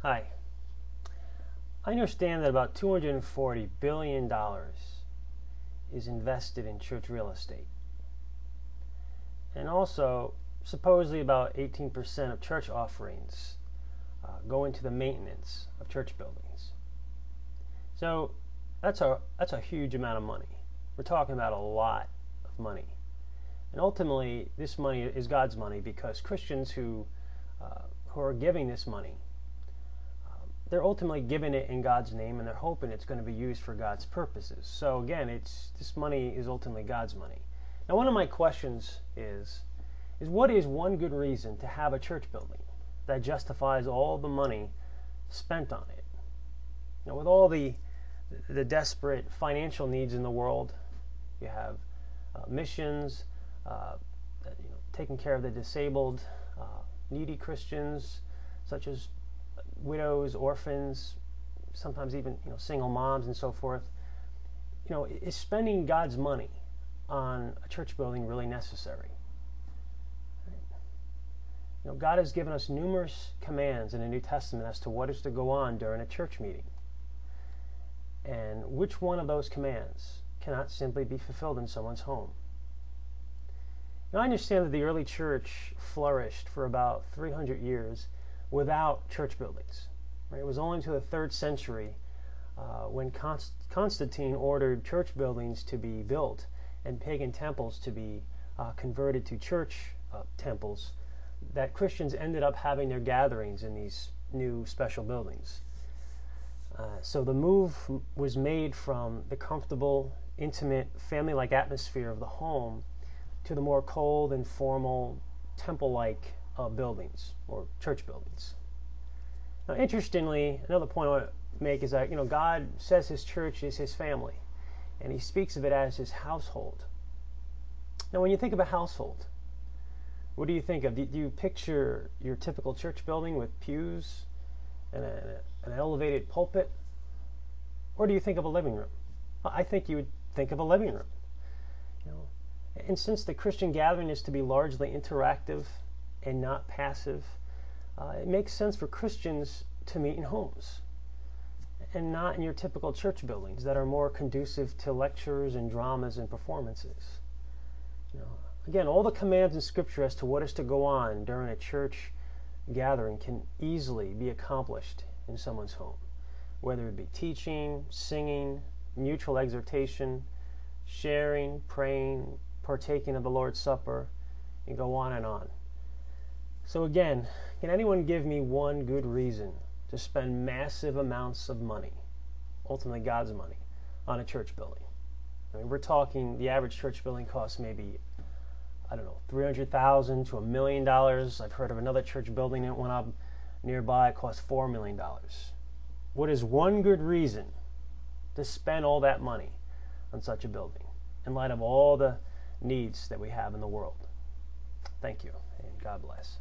Hi. I understand that about $240 billion is invested in church real estate. And also, supposedly about 18% of church offerings go into the maintenance of church buildings. So that's a huge amount of money. We're talking about a lot of money. And ultimately, this money is God's money because Christians who are giving this money, they're ultimately giving it in God's name, and they're hoping it's going to be used for God's purposes. So again, this money is ultimately God's money. Now, one of my questions is what is one good reason to have a church building that justifies all the money spent on it? Now, with all the desperate financial needs in the world, you have missions, taking care of the disabled, needy Christians, such as widows, orphans, sometimes even single moms and so forth. Is spending God's money on a church building really necessary? God has given us numerous commands in the New Testament as to what is to go on during a church meeting. And which one of those commands cannot simply be fulfilled in someone's home? Now, I understand that the early church flourished for about 300 years without church buildings. It was only until the 3rd century when Constantine ordered church buildings to be built and pagan temples to be converted to church temples that Christians ended up having their gatherings in these new special buildings. So the move was made from the comfortable, intimate, family-like atmosphere of the home to the more cold and formal, temple-like buildings or church buildings. Now, interestingly, another point I want to make is that God says His church is His family, and He speaks of it as His household. Now, when you think of a household, what do you think of? Do you picture your typical church building with pews and an elevated pulpit, or do you think of a living room? I think you would think of a living room. And since the Christian gathering is to be largely interactive and not passive, it makes sense for Christians to meet in homes and not in your typical church buildings that are more conducive to lectures and dramas and performances. Again, all the commands in Scripture as to what is to go on during a church gathering can easily be accomplished in someone's home, whether it be teaching, singing, mutual exhortation, sharing, praying, partaking of the Lord's Supper, and go on and on. So again, can anyone give me one good reason to spend massive amounts of money, ultimately God's money, on a church building? We're talking the average church building costs maybe, $300,000 to $1 million. I've heard of another church building that went up nearby. It cost $4 million. What is one good reason to spend all that money on such a building in light of all the needs that we have in the world? Thank you, and God bless.